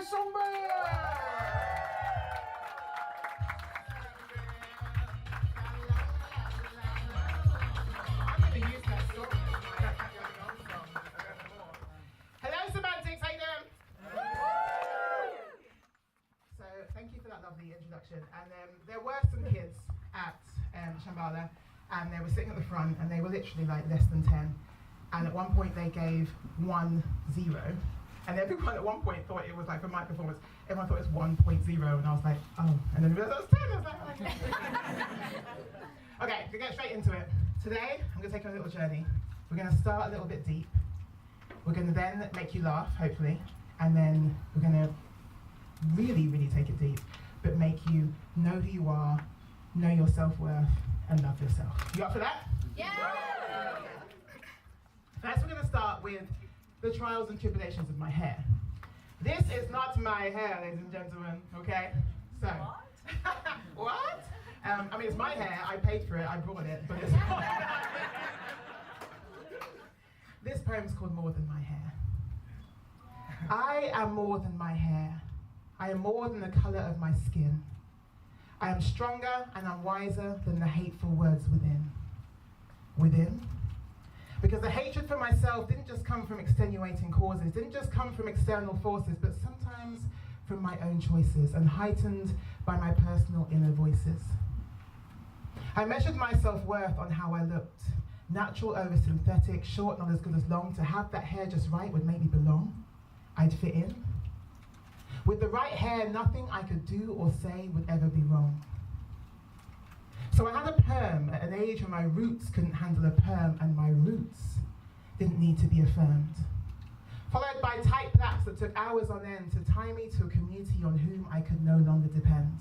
to Songbird! I'm going to use that song. Hello, Some-Antics, how you doing? So, thank you for that lovely introduction. And there were some kids at Shambhala, and they were sitting at the front, and they were literally like less than 10. And at one point they gave 1-0, and everyone at one point thought it was like, for my performance, everyone thought it was 1.0, and I was like, oh, and then that was 10, I was like, okay, to get straight into it. Today, I'm gonna take you on a little journey. We're gonna start a little bit deep. We're gonna then make you laugh, hopefully, and then we're gonna really, really take it deep, but make you know who you are, know your self-worth, and love yourself. You up for that? Yeah! First, we're going to start with the trials and tribulations of my hair. This is not my hair, ladies and gentlemen, okay? So, what? I mean, it's my hair, I paid for it, I brought it, but it's not. This poem's called More Than My Hair. I am more than my hair. I am more than the color of my skin. I am stronger and I'm wiser than the hateful words within. Within? Because the hatred for myself didn't just come from extenuating causes, didn't just come from external forces, but sometimes from my own choices and heightened by my personal inner voices. I measured my self-worth on how I looked. Natural over synthetic, short not as good as long. To have that hair just right would make me belong. I'd fit in. With the right hair, nothing I could do or say would ever be wrong. So I had a perm at an age when my roots couldn't handle a perm and my roots didn't need to be affirmed. Followed by tight plaits that took hours on end to tie me to a community on whom I could no longer depend.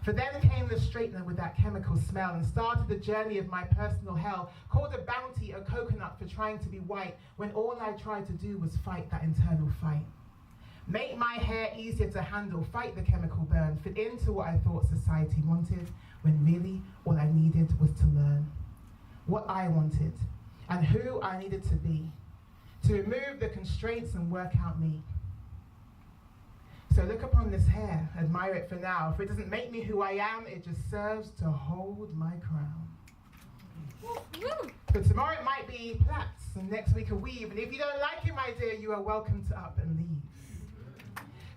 For then came the straightener with that chemical smell and started the journey of my personal hell, called a bounty a coconut for trying to be white when all I tried to do was fight that internal fight. Make my hair easier to handle, fight the chemical burn, fit into what I thought society wanted, when really all I needed was to learn what I wanted and who I needed to be, to remove the constraints and work out me. So look upon this hair, admire it for now. If it doesn't make me who I am, it just serves to hold my crown. But tomorrow it might be plaits, and next week a weave, and if you don't like it, my dear, you are welcome to up and leave.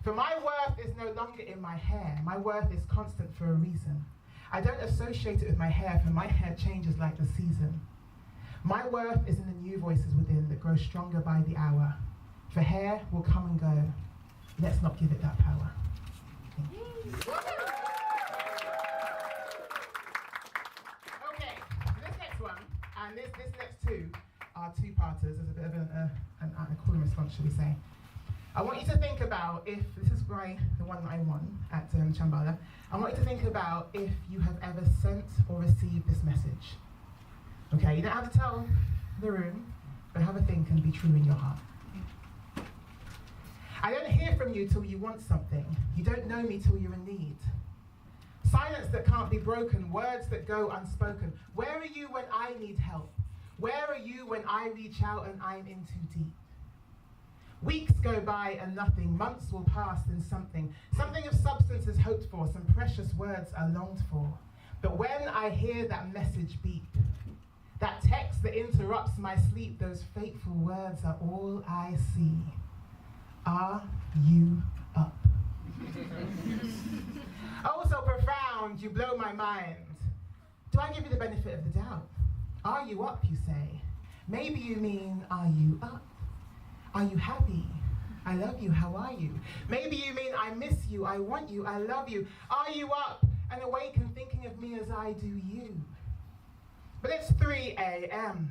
For my worth is no longer in my hair. My worth is constant for a reason. I don't associate it with my hair, for my hair changes like the season. My worth is in the new voices within that grow stronger by the hour. For hair will come and go. Let's not give it that power. Okay, this next one, and this next two are two-parters. There's a bit of a call and response, shall we say. I want you to think about if, this is the one that I won at Shambhala, I want you to think about if you have ever sent or received this message. Okay, you don't have to tell the room, but have a think and be true in your heart. I don't hear from you till you want something. You don't know me till you're in need. Silence that can't be broken, words that go unspoken. Where are you when I need help? Where are you when I reach out and I'm in too deep? Weeks go by and nothing, months will pass and something of substance is hoped for, some precious words are longed for. But when I hear that message beep, that text that interrupts my sleep, those fateful words are all I see. Are you up? Oh, so profound, you blow my mind. Do I give you the benefit of the doubt? Are you up, you say? Maybe you mean, are you up? Are you happy? I love you, how are you? Maybe you mean I miss you, I want you, I love you. Are you up and awake and thinking of me as I do you? But it's 3 a.m.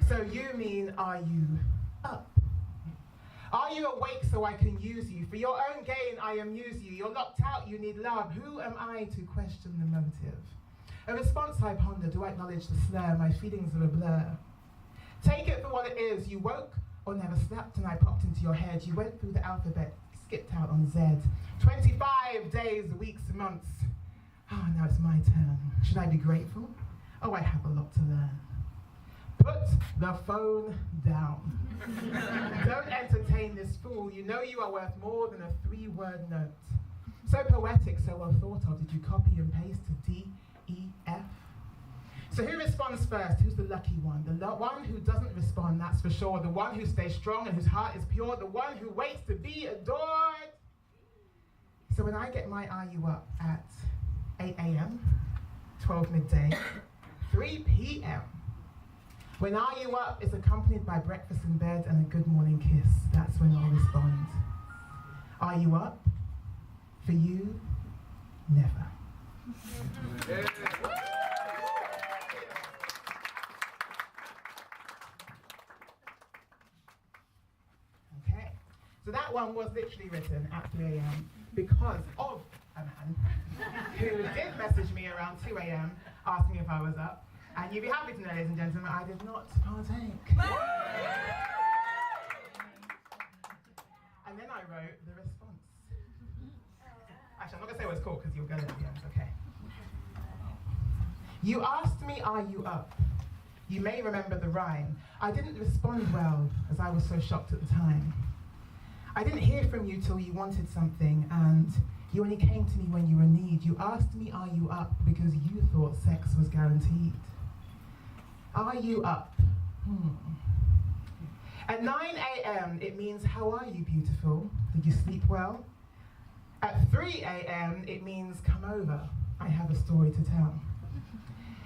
So you mean, are you up? Are you awake so I can use you? For your own gain I amuse you. You're locked out, you need love. Who am I to question the motive? A response I ponder, do I acknowledge the slur? My feelings are a blur. Take it for what it is, you woke or never slept and I popped into your head. You went through the alphabet, skipped out on Z. 25 days, weeks, months. Oh, now it's my turn. Should I be grateful? Oh, I have a lot to learn. Put the phone down. Don't entertain this fool. You know you are worth more than a 3-word note. So poetic, so well thought of. Did you copy and paste to D, E, F? So who responds first? Who's the lucky one? The one who doesn't respond, that's for sure. The one who stays strong and whose heart is pure. The one who waits to be adored. So when I get my Are You Up at 8 a.m., 12 midday, 3 p.m., when Are You Up is accompanied by breakfast in bed and a good morning kiss, that's when I'll respond. Are you up? For you, never. Okay, so that one was literally written at 3 a.m. because of a man who did message me around 2 a.m. asking if I was up. And you'd be happy to know, ladies and gentlemen, I did not partake. And then I wrote the response. Actually, I'm not going to say what it's called because you'll get it at the end, okay? You asked me, are you up? You may remember the rhyme. I didn't respond well, as I was so shocked at the time. I didn't hear from you till you wanted something, and you only came to me when you were in need. You asked me, are you up? Because you thought sex was guaranteed. Are you up? At 9 a.m., it means, how are you, beautiful? Did you sleep well? At 3 a.m., it means, come over. I have a story to tell.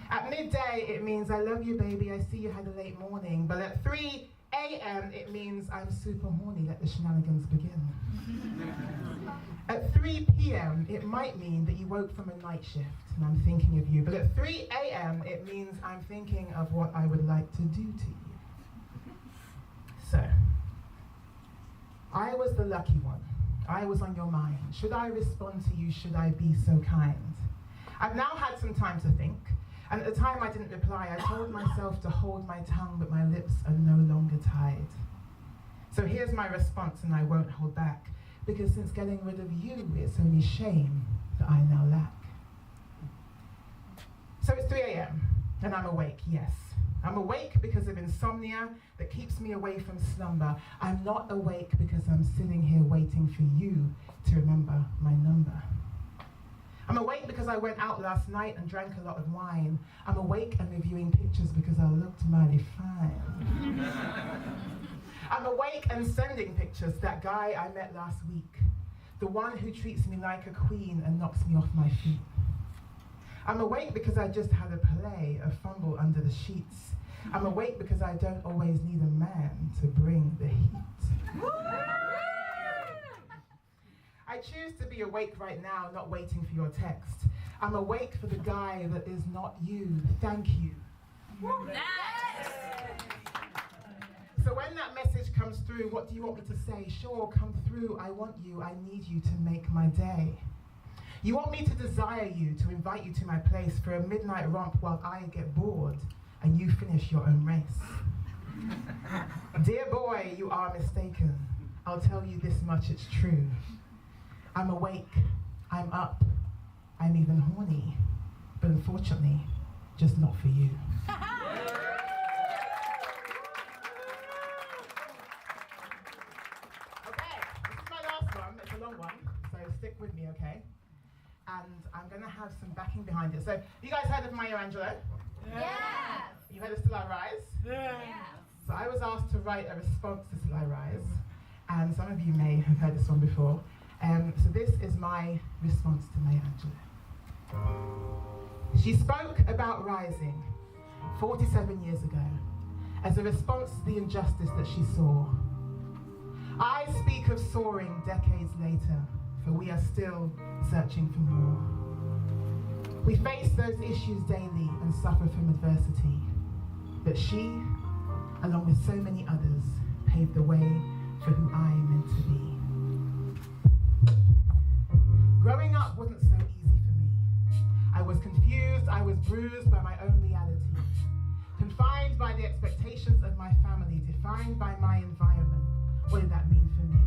At midday, it means, I love you, baby. I see you had a late morning. But at 3 a.m., it means, I'm super horny. Let the shenanigans begin. At 3 p.m., it might mean that you woke from a night shift and I'm thinking of you. But at 3 a.m., it means I'm thinking of what I would like to do to you. So, I was the lucky one. I was on your mind. Should I respond to you? Should I be so kind? I've now had some time to think. And at the time I didn't reply. I told myself to hold my tongue, but my lips are no longer tied. So here's my response, and I won't hold back. Because since getting rid of you, it's only shame that I now lack. So it's 3 a.m. and I'm awake, yes. I'm awake because of insomnia that keeps me away from slumber. I'm not awake because I'm sitting here waiting for you to remember my number. I'm awake because I went out last night and drank a lot of wine. I'm awake and reviewing pictures because I looked mighty fine. I'm awake and sending pictures, that guy I met last week, the one who treats me like a queen and knocks me off my feet. I'm awake because I just had a play, a fumble under the sheets. I'm awake because I don't always need a man to bring the heat. I choose to be awake right now, not waiting for your text. I'm awake for the guy that is not you. Thank you. So when that message comes through, what do you want me to say? Sure, come through. I want you. I need you to make my day. You want me to desire you, to invite you to my place for a midnight romp while I get bored and you finish your own race. Dear boy, you are mistaken. I'll tell you this much, it's true. I'm awake, I'm up, I'm even horny, but unfortunately, just not for you. Okay, this is my last one. It's a long one, so stick with me, okay? And I'm gonna have some backing behind it. So, you guys heard of Maya Angelou? Yes. You heard of Still I Rise? Yes. So I was asked to write a response to Still I Rise, and some of you may have heard this one before. So this is my response to Maya Angelou. She spoke about rising 47 years ago as a response to the injustice that she saw. I speak of soaring decades later, for we are still searching for more. We face those issues daily and suffer from adversity, but she, along with so many others, paved the way for who I am meant to be. Growing up wasn't so easy for me. I was confused, I was bruised by my own reality, confined by the expectations of my family, defined by my environment. What did that mean for me?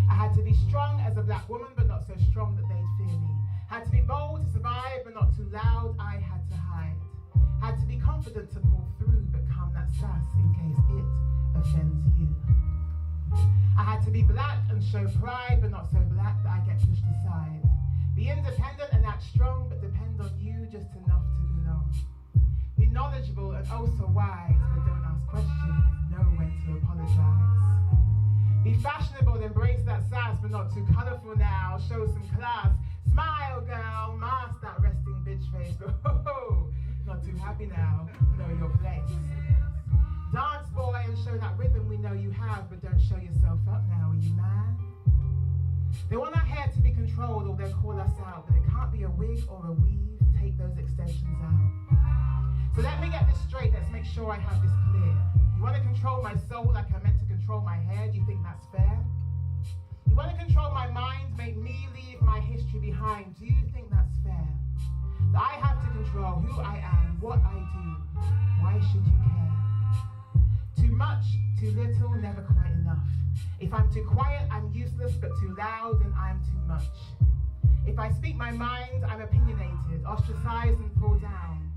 I had to be strong as a black woman, but not so strong that they'd fear me. Had to be bold to survive, but not too loud, I had to hide. Had to be confident to pull through, but calm that sass in case it offends you. I had to be black and show pride, but not so black that I get pushed aside. Be independent and act strong, but depend on you just enough to belong. Be knowledgeable and also wise, but don't ask questions, know when to apologize. Be fashionable, embrace that sass, but not too colourful now, show some class. Smile, girl, mask that resting bitch face, but not too happy now, know your place. Dance, boy, and show that rhythm we know you have, but don't show yourself up now, are you mad? They want our hair to be controlled or they'll call us out, but it can't be a wig or a weave, take those extensions out. So let me get this straight, let's make sure I have this clear. You want to control my soul like I meant to control my hair, do you think that's fair? You want to control my mind, make me leave my history behind, do you think that's fair? That I have to control who I am, what I do, why should you care? Too much, too little, never quite enough. If I'm too quiet, I'm useless, but too loud, then I'm too much. If I speak my mind, I'm opinionated, ostracized and pulled down.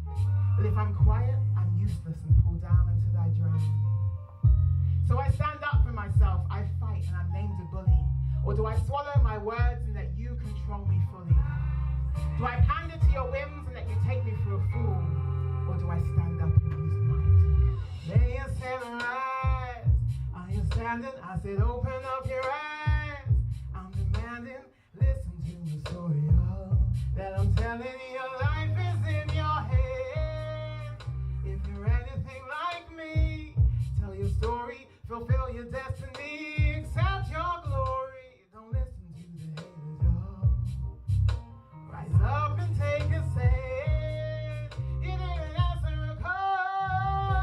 But if I'm quiet, I'm useless and pulled down until I drown. So I stand up for myself, I fight, and I'm named a bully. Or do I swallow my words and let you control me fully? Do I pander to your whims and let you take me for a fool? Or do I stand up and use mine? Lay your stand rise. Are you standing? I said open up your eyes. I'm demanding, listen to the story that I'm telling you. Your life is in your head. If you're anything like me, tell your story, fulfill your destiny, accept your glory. Don't listen to the haters, y'all. Rise up and take a stand. You didn't answer a call.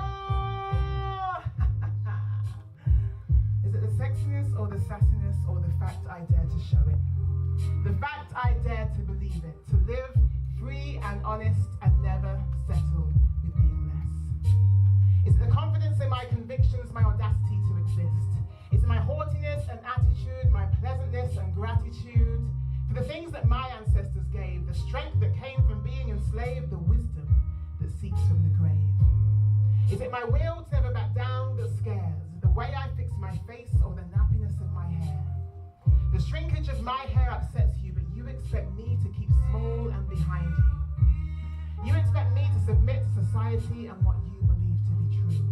Is it the sexiness or the sassiness or the fact I dare to show it? The fact I dare to believe it, to live free and honest and never settle with being less. Is it the confidence in my convictions, my audacity to exist? Is it my haughtiness and attitude, my pleasantness and gratitude for the things that my ancestors gave, the strength that came from being enslaved, the wisdom that seeks from the grave? Is it my will to never back down that scares, the way I fix my face or the nappiness of my hair? The shrinkage of my hair upsets you, but you expect me to keep small and behind you. You expect me to submit to society and what you believe to be true.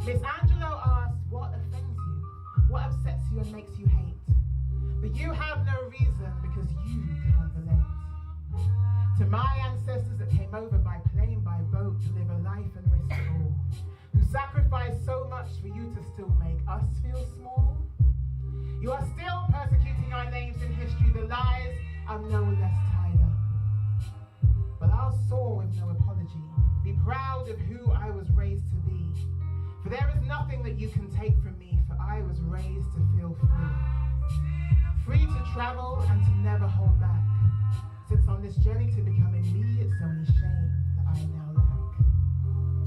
Miss Angelo asks, what offends you? What upsets you and makes you hate? But you have no reason because you can't relate. To my ancestors that came over by plane, by boat, to live a life and risk it all, who sacrificed so much for you to still make us feel small. You are still persecuting our names in history, the lies are no less tied up. But I'll soar with no apology, be proud of who I was raised to be. For there is nothing that you can take from me, for I was raised to feel free. Free to travel and to never hold back. Since on this journey to becoming me, it's only shame that I now lack.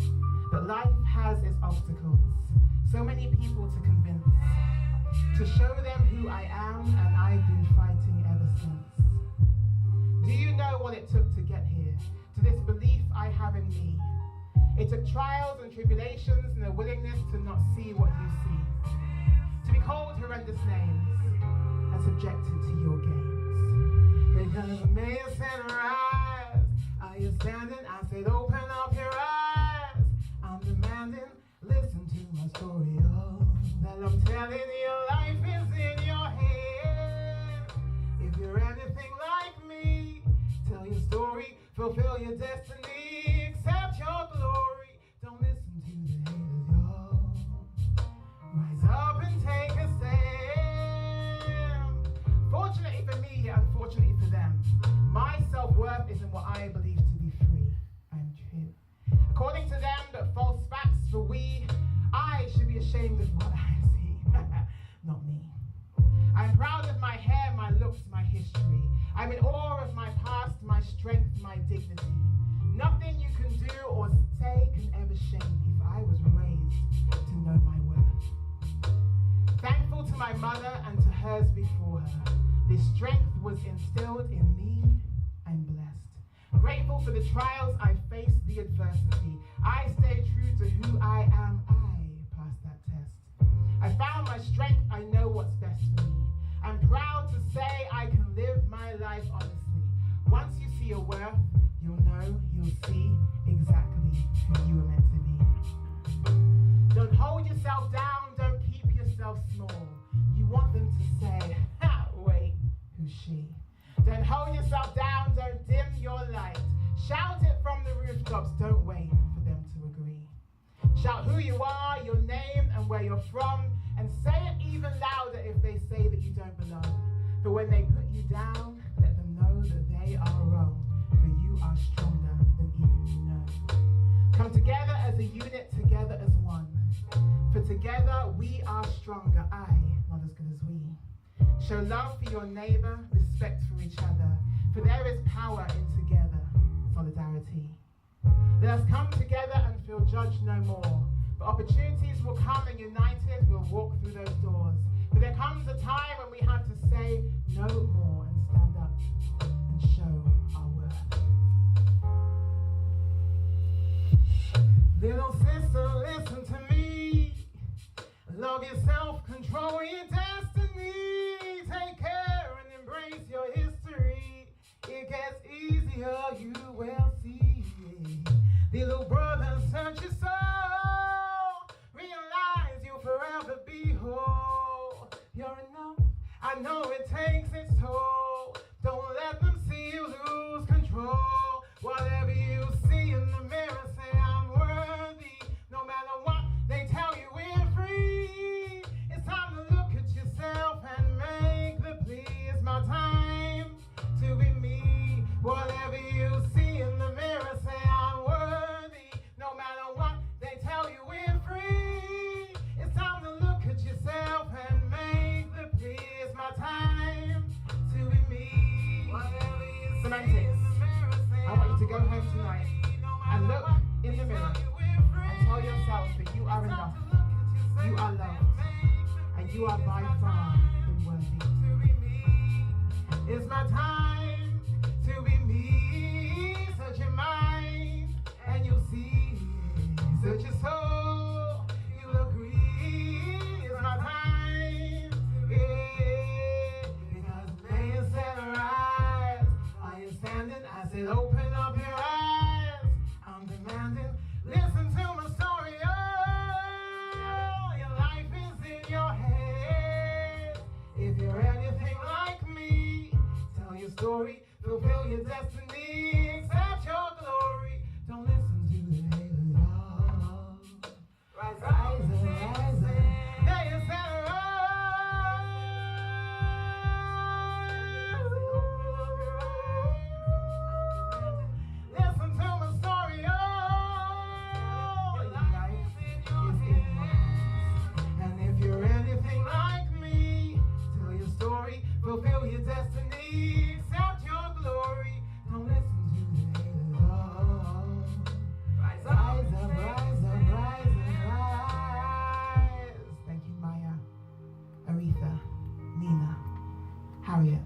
But life has its obstacles, so many people to convince, to show them who I am, and I've been fighting ever since. Do you know what it took to get here, to this belief I have in me? It took trials and tribulations and a willingness to not see what you see, to be called horrendous names and subjected to your games. Because may you stand rise, are you standing? I said open up your eyes. I'm demanding, listen to my story, that I'm telling you. Your life is in your head. If you're anything like me, tell your story, fulfill your destiny, accept your glory. Don't listen to the haters, y'all. Rise up and take a stand. Fortunately for me, unfortunately for them, my self-worth isn't what I believe to be free. I'm true. According to them, that false facts for we, I should be ashamed of what I see. Not me. I'm proud of my hair, my looks, my history. I'm in awe of my past, my strength, my dignity. Nothing you can do or say can ever shame me, for I was raised to know my worth. Thankful to my mother and to hers before her. This strength was instilled in me. I'm blessed. grateful for the trials I faced, the adversity. I stay true to who I am. I passed that test. I found my strength. I know what's best for me. I'm proud to say I can live my life honestly. Once you see your worth, you'll know, you'll see exactly who you were meant to be. Don't hold yourself down. Don't keep yourself small. You want them to say, ha, wait, who's she? Don't hold yourself down. Don't dim your light. Shout it from the rooftops. Don't wait for them to agree. Shout who you are, your name, and where you're from, and say it even louder if they say that you don't belong. For when they put you down, let them know that they are wrong, for you are stronger than even you know. Come together as a unit, together as one. For together we are stronger. I, not as good as we. Show love for your neighbor, respect for each other, for there is power in together, solidarity. Let us come together and feel judged no more. But opportunities will come, and united we'll walk through those doors. But there comes a time when we have to say no more and stand up and show our worth. Little sister, listen to me. Love yourself, control your destiny. Take care and embrace your history. It gets easier, you will see. Little brother, search your soul. Realize you'll forever be whole. You're enough, I know it takes its toll. Don't let them see you lose control. Whatever you see in the mirror, say I'm worthy. No matter what they tell you, we're free. It's time to look at yourself and make the plea. It's my time to be me. Whatever you see in the mirror, say I'm worthy. No matter what they tell you, we're free. It's time to look at yourself and make the plea. It's my time to be me. Some-Antics, I want you to go home tonight and look in the mirror and tell yourself that you are enough, you are loved, and you are by far worthy. It's my time to be me. Search your mind and you'll see. Search your soul, you'll agree. It's my time, yeah. Because laying set rise. Are you standing? I said open up your eyes. I'm demanding, listen to my story. Oh, your life is in your head. If you're anything like me, tell your story, fulfill your destiny, accept your glory. Don't listen to the haters. Rise, rise, rise, yeah, you said rise. Listen to my story. Oh, your life is in your hands. And if you're anything like me, tell your story, fulfill your destiny, accept your glory. Don't listen to the haters. Rise up, rise up, rise up, rise up, rise. Thank you, Maya, Aretha, Nina, Harriet.